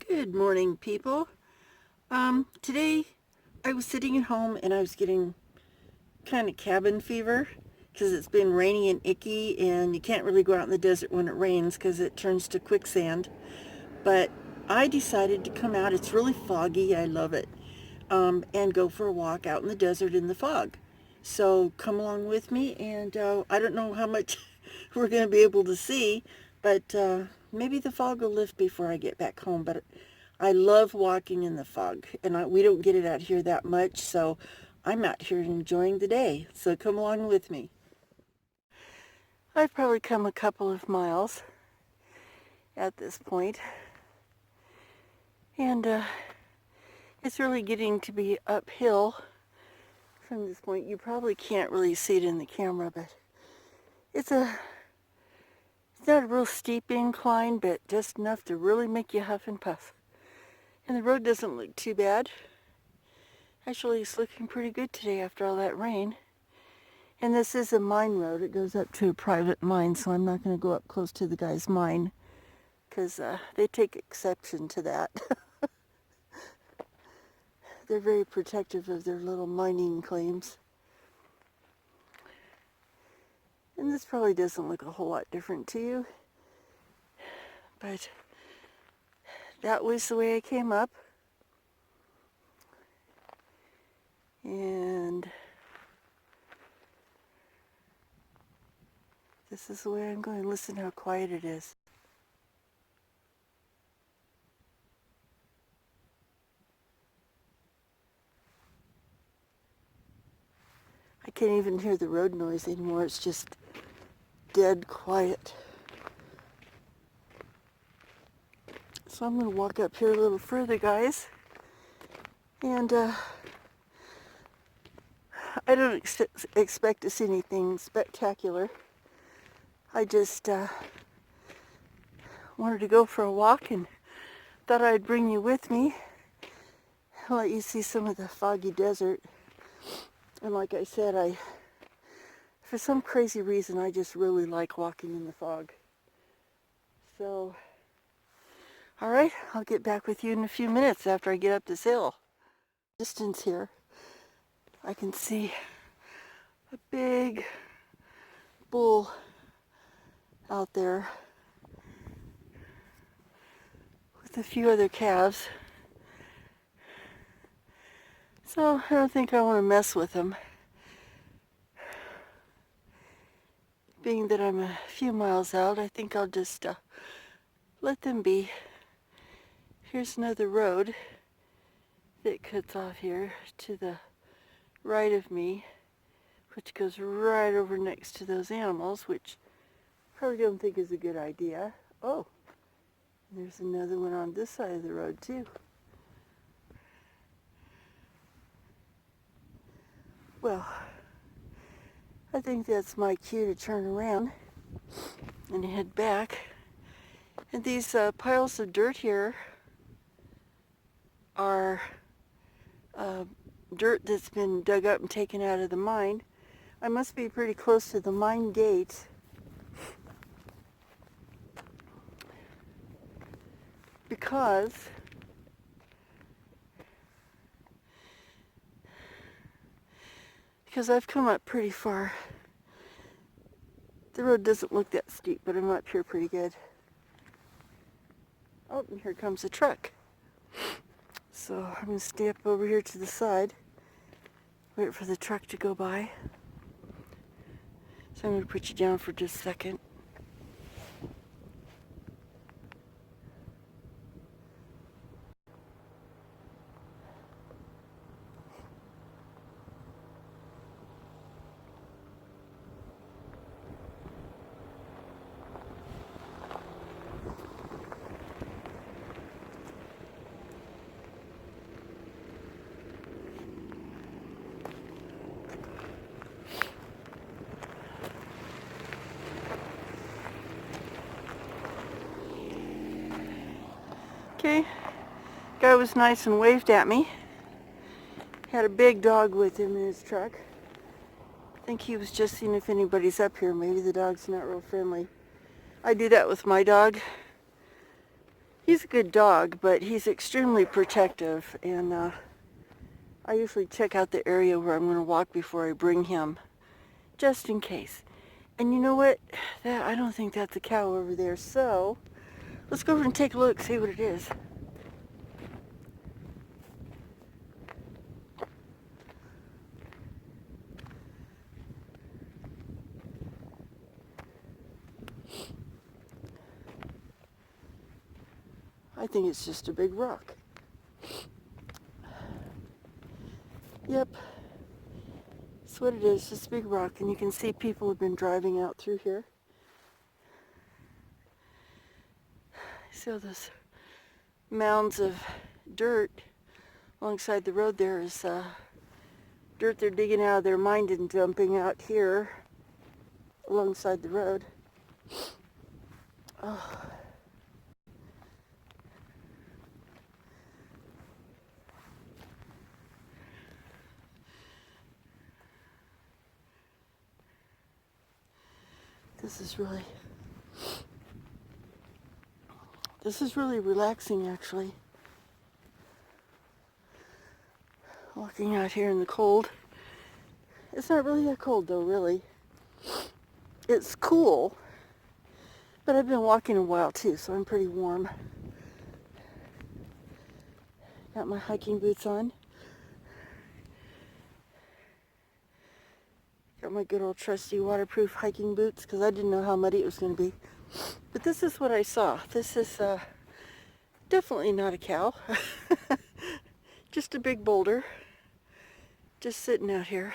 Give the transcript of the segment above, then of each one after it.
Good morning, people. Today I was sitting at home and I was getting kind of cabin fever because it's been rainy and icky and you can't really go out in the desert when it rains because it turns to quicksand. But I decided to come out. It's really foggy. I love it. And go for a walk out in the desert in the fog. So come along with me, and I don't know how much we're going to be able to see, but maybe the fog will lift before I get back home. But I love walking in the fog, and we don't get it out here that much, so I'm out here enjoying the day. So come along with me. I've probably come a couple of miles at this point, and it's really getting to be uphill from this point. You probably can't really see it in the camera, but it's not a real steep incline, but just enough to really make you huff and puff. And the road doesn't look too bad. Actually, it's looking pretty good today after all that rain. And this is a mine road. It goes up to a private mine, so I'm not going to go up close to the guy's mine because they take exception to that. They're very protective of their little mining claims. And this probably doesn't look a whole lot different to you, but that was the way I came up. And this is the way I'm going. Listen how quiet it is. I can't even hear the road noise anymore. It's just dead quiet. So I'm going to walk up here a little further, guys. And I don't expect to see anything spectacular. I just wanted to go for a walk and thought I'd bring you with me and let you see some of the foggy desert. And like I said, for some crazy reason, I just really like walking in the fog. So, all right, I'll get back with you in a few minutes after I get up this hill. Distance here, I can see a big bull out there with a few other calves. So I don't think I want to mess with them. Being that I'm a few miles out, I think I'll just let them be. Here's another road that cuts off here to the right of me, which goes right over next to those animals, which I probably don't think is a good idea. Oh, there's another one on this side of the road too. Well, I think that's my cue to turn around and head back. And these piles of dirt here are dirt that's been dug up and taken out of the mine. I must be pretty close to the mine gate. Because I've come up pretty far. The road doesn't look that steep, but I'm up here pretty good. Oh, and here comes a truck. So I'm going to stay up over here to the side, wait for the truck to go by. So I'm going to put you down for just a second. Okay, guy was nice and waved at me. Had a big dog with him in his truck. I think he was just seeing if anybody's up here. Maybe the dog's not real friendly. I do that with my dog. He's a good dog, but he's extremely protective, and I usually check out the area where I'm going to walk before I bring him, just in case. And you know what? I don't think that's a cow over there, so let's go over and take a look, see what it is. I think it's just a big rock. Yep, that's what it is, just a big rock, and you can see people have been driving out through here. See all those mounds of dirt alongside the road. There is dirt they're digging out of their mine and dumping out here alongside the road. Oh. This is really relaxing, actually. Walking out here in the cold. It's not really that cold though, really. It's cool, but I've been walking a while too, so I'm pretty warm. Got my hiking boots on. Got my good old trusty waterproof hiking boots because I didn't know how muddy it was going to be. But this is what I saw. This is definitely not a cow. Just a big boulder. Just sitting out here.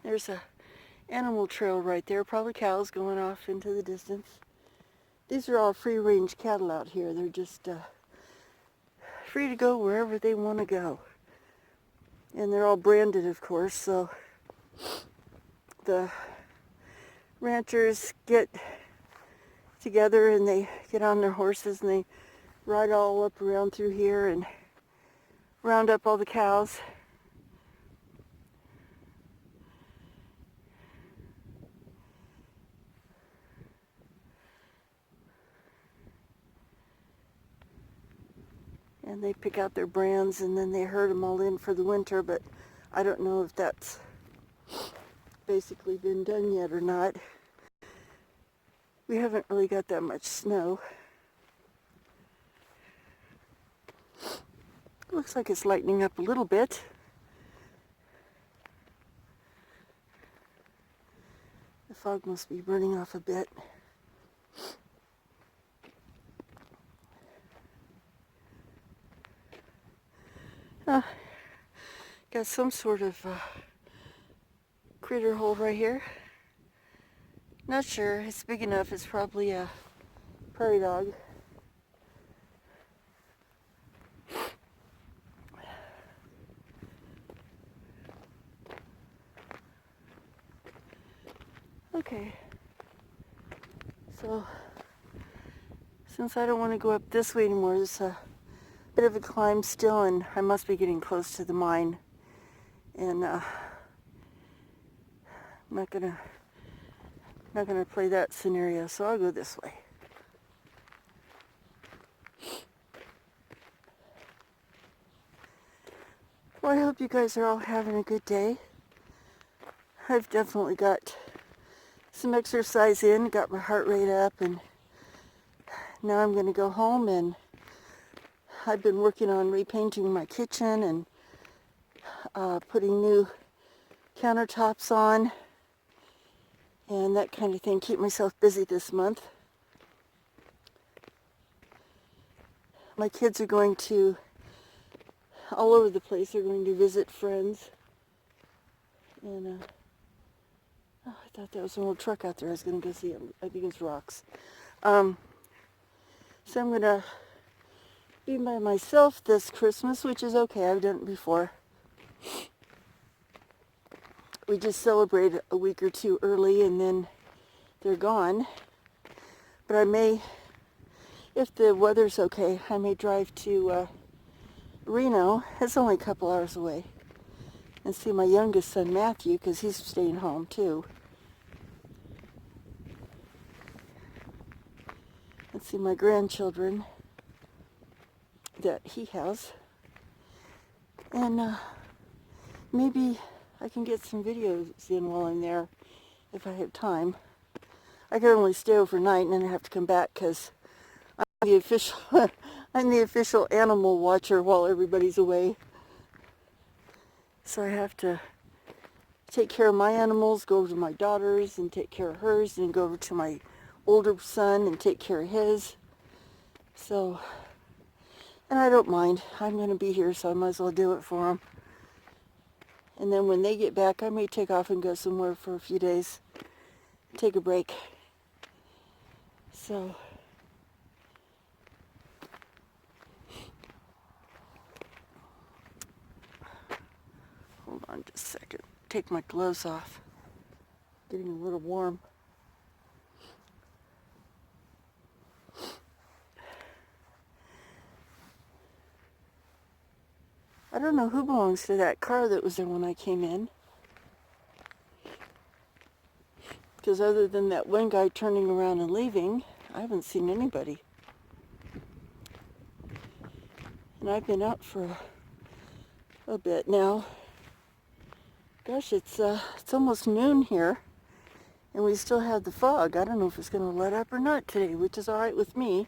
There's a animal trail right there. Probably cows going off into the distance. These are all free-range cattle out here. They're just free to go wherever they want to go. And they're all branded, of course, so the ranchers get together and they get on their horses and they ride all up around through here and round up all the cows. And they pick out their brands and then they herd them all in for the winter, but I don't know if that's basically been done yet or not. We haven't really got that much snow. Looks like it's lightening up a little bit. The fog must be burning off a bit. Got some sort of critter hole right here. Not sure. It's big enough. It's probably a prairie dog. Okay. So, since I don't want to go up this way anymore, it's a bit of a climb still, and I must be getting close to the mine. And I'm not gonna play that scenario, so I'll go this way. Well, I hope you guys are all having a good day. I've definitely got some exercise in, got my heart rate up, and now I'm going to go home, and I've been working on repainting my kitchen and putting new countertops on and that kind of thing. Keep myself busy this month. My kids are going to, all over the place, they're going to visit friends. And, oh, I thought that was an old truck out there. I was going to go see it. I think it's rocks. So I'm going to be by myself this Christmas, which is okay. I've done it before. We just celebrate a week or two early and then they're gone. But I may, if the weather's okay, I may drive to Reno. It's only a couple hours away. And see my youngest son, Matthew, because he's staying home too. And see my grandchildren that he has. And maybe I can get some videos in while I'm there if I have time. I can only stay overnight and then I have to come back because I'm the official I'm the official animal watcher while everybody's away. So I have to take care of my animals, go over to my daughter's and take care of hers, and go over to my older son and take care of his. So, and I don't mind. I'm going to be here, so I might as well do it for them. And then when they get back, I may take off and go somewhere for a few days. Take a break. So, hold on just a second. Take my gloves off. Getting a little warm. I don't know who belongs to that car that was there when I came in. Because other than that one guy turning around and leaving, I haven't seen anybody. And I've been out for a bit now. Gosh, it's almost noon here, and we still have the fog. I don't know if it's going to let up or not today, which is all right with me.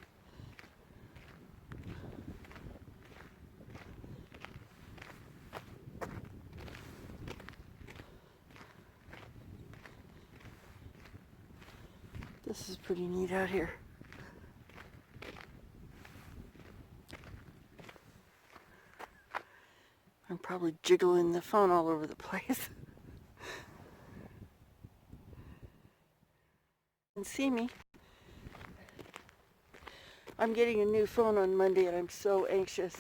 This is pretty neat out here. I'm probably jiggling the phone all over the place. You can see me. I'm getting a new phone on Monday and I'm so anxious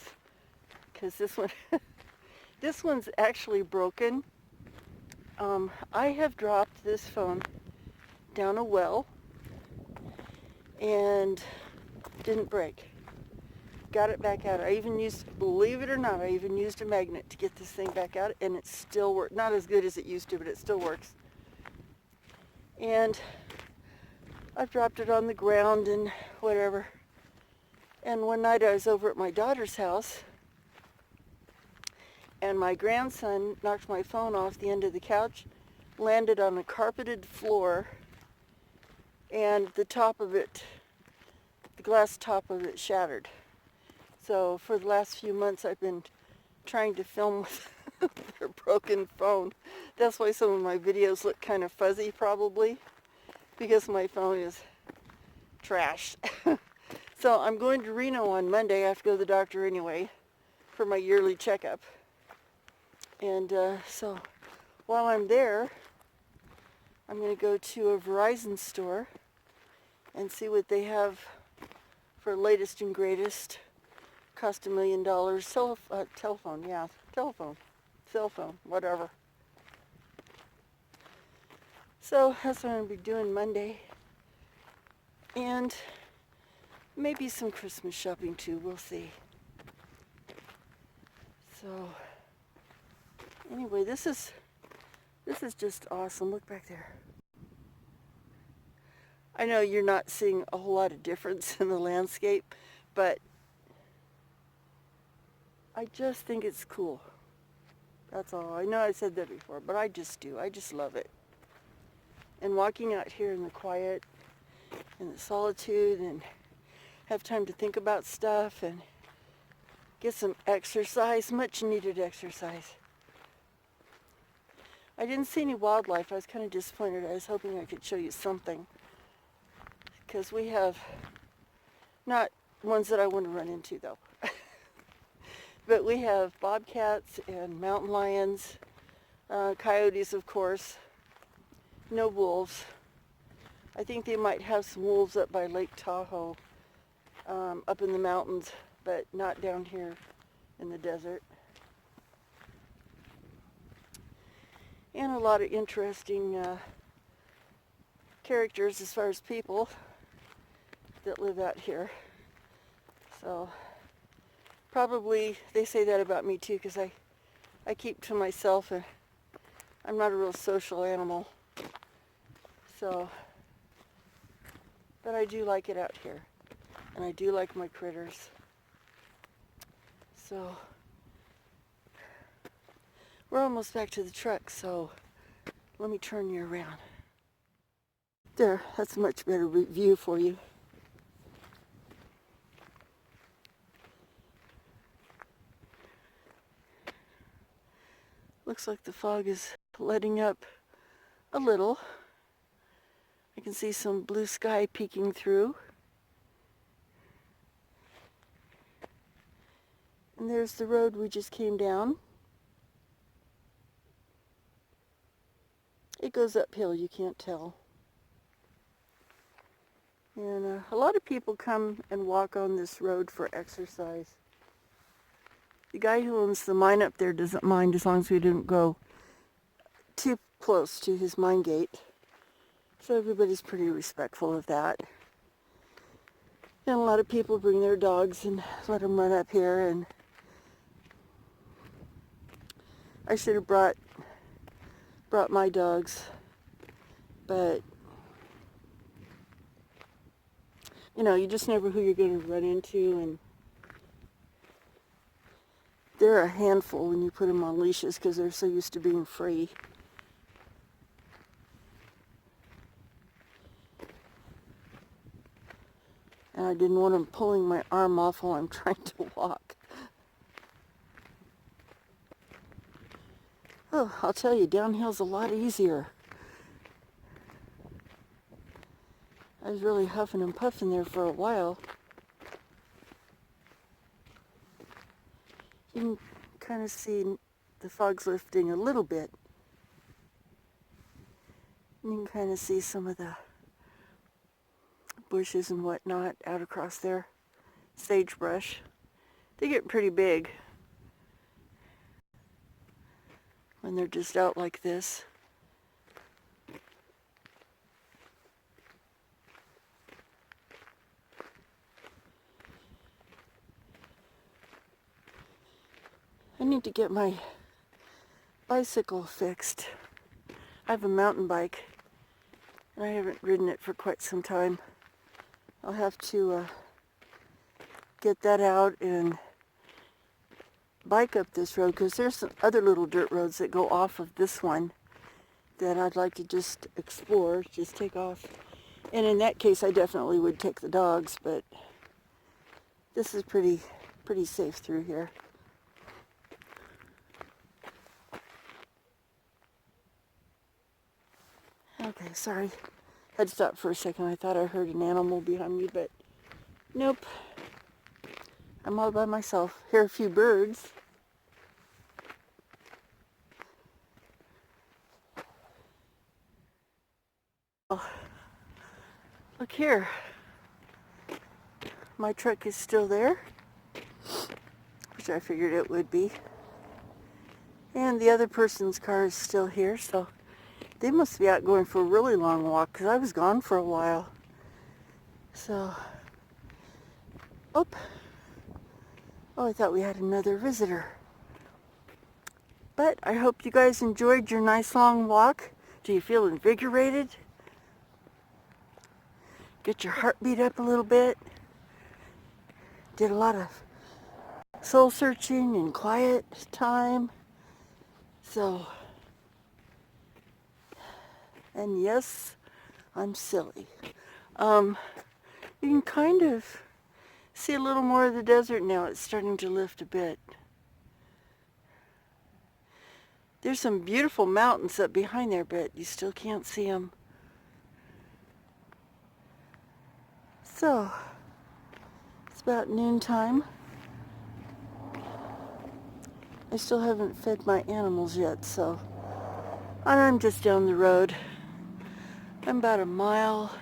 because this one's actually broken. I have dropped this phone down a well and didn't break. Got it back out. I even used, believe it or not, I even used a magnet to get this thing back out, and it still works. Not as good as it used to, but it still works. And I've dropped it on the ground and whatever. And one night I was over at my daughter's house, and my grandson knocked my phone off the end of the couch, landed on a carpeted floor, and the top of it, the glass top of it shattered. So for the last few months I've been trying to film with a broken phone. That's why some of my videos look kind of fuzzy probably, because my phone is trash. So I'm going to Reno on Monday. I have to go to the doctor anyway for my yearly checkup. And so while I'm there, I'm going to go to a Verizon store and see what they have for latest and greatest. Cost $1 million. Cell phone, whatever. So that's what I'm going to be doing Monday. And maybe some Christmas shopping too, we'll see. So anyway, this is just awesome. Look back there. I know you're not seeing a whole lot of difference in the landscape, but I just think it's cool. That's all. I know I said that before, but I just do. I just love it. And walking out here in the quiet and the solitude and have time to think about stuff and get some exercise, much needed exercise. I didn't see any wildlife. I was kind of disappointed. I was hoping I could show you something, because we have, not ones that I want to run into though, but we have bobcats and mountain lions, coyotes of course, no wolves. I think they might have some wolves up by Lake Tahoe, up in the mountains, but not down here in the desert. And a lot of interesting characters as far as people that live out here. So probably they say that about me too, because I keep to myself and I'm not a real social animal. So, but I do like it out here. And I do like my critters. So we're almost back to the truck, so let me turn you around. There, that's a much better view for you. Looks like the fog is letting up a little. I can see some blue sky peeking through. And there's the road we just came down. It goes uphill, you can't tell. And a lot of people come and walk on this road for exercise. The guy who owns the mine up there doesn't mind as long as we didn't go too close to his mine gate. So everybody's pretty respectful of that. And a lot of people bring their dogs and let them run up here. And I should have brought my dogs, but you know, you just never know who you're going to run into, and they're a handful when you put them on leashes because they're so used to being free. And I didn't want them pulling my arm off while I'm trying to walk. Oh, I'll tell you, downhill's a lot easier. I was really huffing and puffing there for a while. You can kind of see the fog's lifting a little bit. You can kind of see some of the bushes and whatnot out across there. Sagebrush. They get pretty big when they're just out like this. I need to get my bicycle fixed. I have a mountain bike and I haven't ridden it for quite some time. I'll have to get that out and bike up this road because there's some other little dirt roads that go off of this one that I'd like to just explore, just take off. And in that case I definitely would take the dogs, but this is pretty safe through here. Okay, sorry. Had to stop for a second. I thought I heard an animal behind me, but nope. I'm all by myself. Hear a few birds. Oh, look here. My truck is still there, which I figured it would be. And the other person's car is still here, so they must be out going for a really long walk because I was gone for a while. So, oh, I thought we had another visitor. But I hope you guys enjoyed your nice long walk. Do you feel invigorated? Get your heartbeat up a little bit. Did a lot of soul searching and quiet time. So, and yes, I'm silly. You can kind of see a little more of the desert now. It's starting to lift a bit. There's some beautiful mountains up behind there, but you still can't see them. So, it's about noontime. I still haven't fed my animals yet, so I'm just down the road. I'm about a mile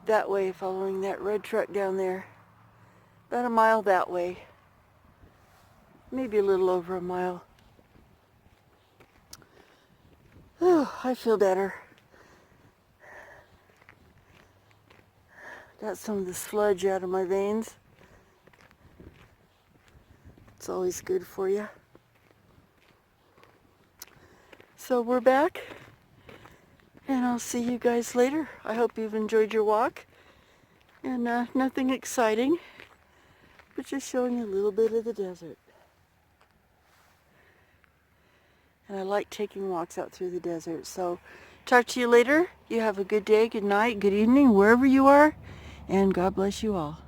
that way, following that red truck down there. About a mile that way. Maybe a little over a mile. Oh, I feel better. Got some of the sludge out of my veins. It's always good for you. So we're back, and I'll see you guys later. I hope you've enjoyed your walk, And nothing exciting, but just showing you a little bit of the desert. And I like taking walks out through the desert. So talk to you later. You have a good day, good night, good evening, wherever you are. And God bless you all.